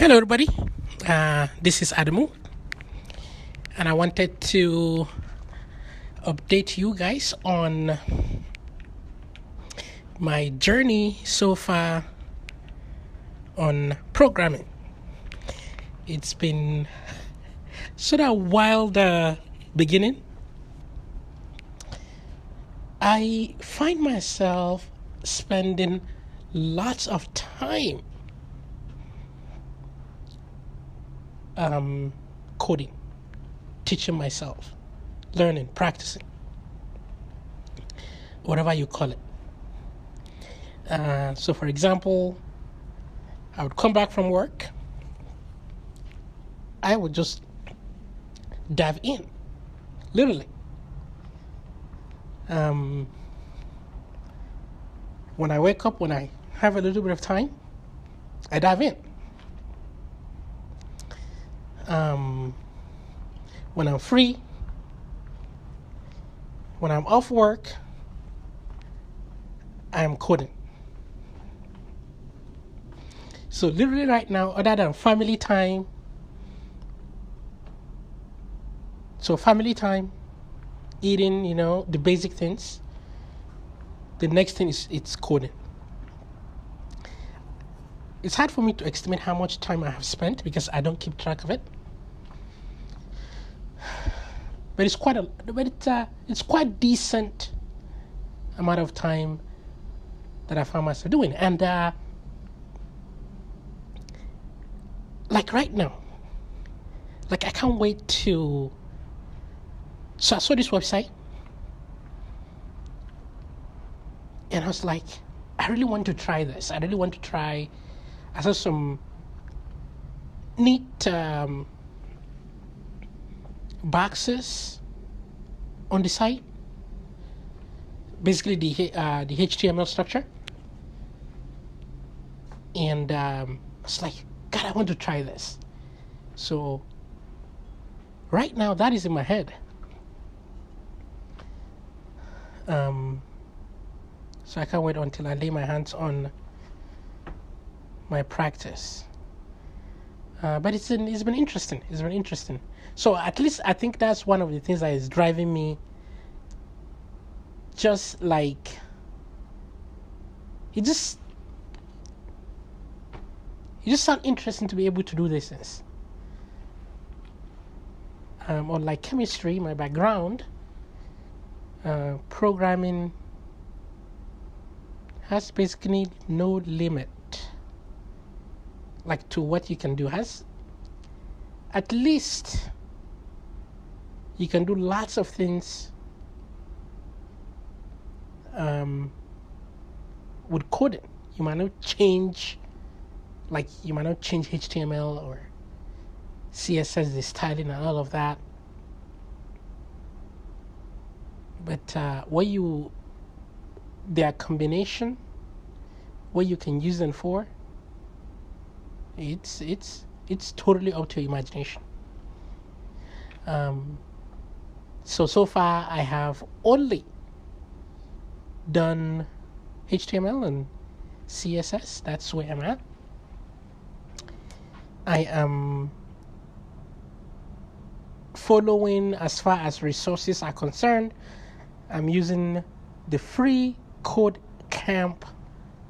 Hello, everybody. This is Adamu, and I wanted to update you guys on my journey so far on programming. It's been sort of wild beginning. I find myself spending lots of time coding, teaching myself, learning, practicing, whatever you call it. So, for example, I would come back from work. I would just dive in, literally. When I wake up, when I have a little bit of time, I dive in. When I'm free, when I'm off work, I'm coding. So literally right now, other than family time, eating, the basic things, the next thing is it's coding. It's hard for me to estimate how much time I have spent because I don't keep track of it. But it's quite decent amount of time that I found myself doing. And like right now, like I can't wait to. So I saw this website, and I was like, I really want to try this. I saw some neat boxes on the site, basically the HTML structure, and I was like, God, I want to try this. So right now, that is in my head. So I can't wait until I lay my hands on my practice. But it's been interesting. It's been interesting. So at least I think that's one of the things that is driving me. Just like it just sounds interesting to be able to do these things. Or like chemistry, my background, programming has basically no limit, like to what you can do. Has at least you can do lots of things with coding. You might not change HTML or CSS, the styling and all of that. But their combination, what you can use them for, it's totally up to your imagination. So far I have only done HTML and CSS. That's where I'm at. I am following, as far as resources are concerned, I'm using the free Code Camp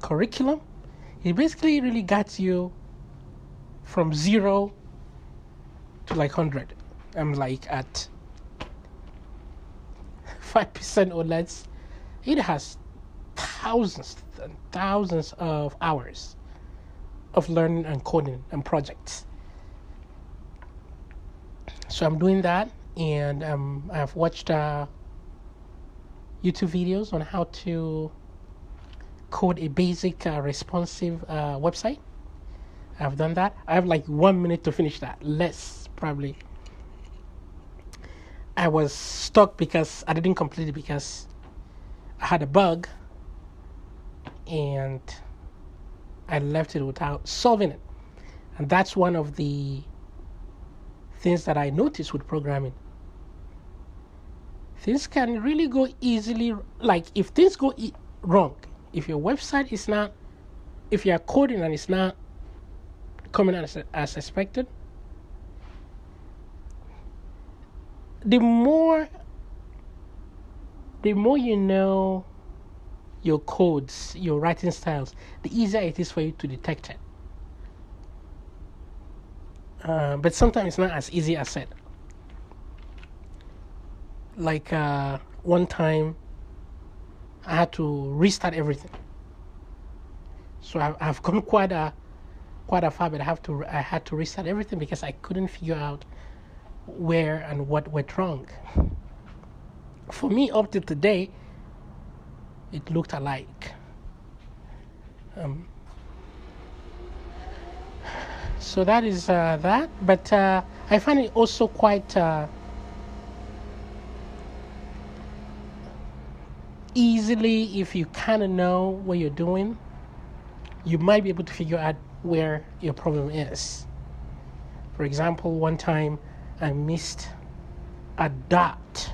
curriculum. It basically really got you from 0 to like 100. I'm like at 5% or less. It has thousands and thousands of hours of learning and coding and projects. So I'm doing that, and I've watched YouTube videos on how to code a basic responsive website. I've done that. I have like 1 minute to finish that, less probably. I was stuck because I didn't complete it because I had a bug and I left it without solving it. And that's one of the things that I noticed with programming. Things can really go easily, like if things go wrong, if your website is not, if you are coding and it's not coming as expected. The more you know your codes, your writing styles, the easier it is for you to detect it. But sometimes it's not as easy as said. Like one time, I had to restart everything. So I've gone quite a far, but I had to restart everything because I couldn't figure out where and what went wrong. For me, up to today, it looked alike. So that is that. But I find it also quite easily, if you kind of know what you're doing, you might be able to figure out where your problem is. For example, one time I missed a dot.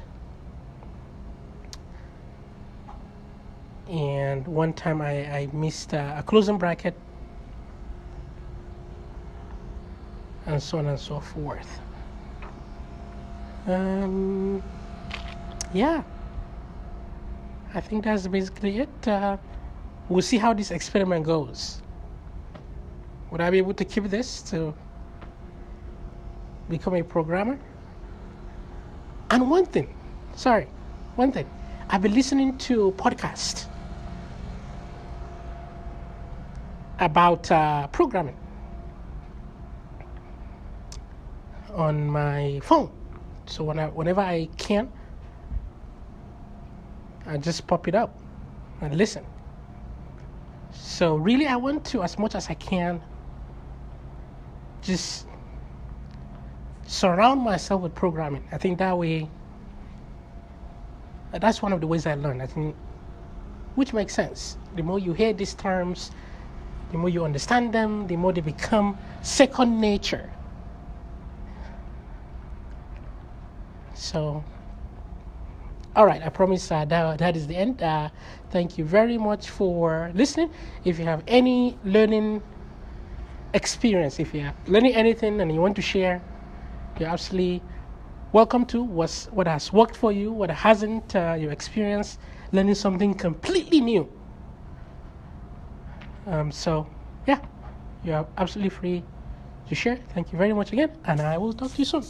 And one time I missed a closing bracket, and so on and so forth. Yeah, I think that's basically it. We'll see how this experiment goes. Would I be able to keep this to become a programmer? And one thing, I've been listening to podcasts about programming on my phone. So whenever I can, I just pop it up and listen. So really, I want to, as much as I can, just surround myself with programming. I think that way, that's one of the ways I learn. I think, which makes sense. The more you hear these terms, the more you understand them, the more they become second nature. So, all right, I promise that is the end. Thank you very much for listening. If you have any learning experience, if you're learning anything and you want to share, you're absolutely welcome to what has worked for you, what hasn't, your experience learning something completely new. So, yeah, you're absolutely free to share. Thank you very much again, and I will talk to you soon.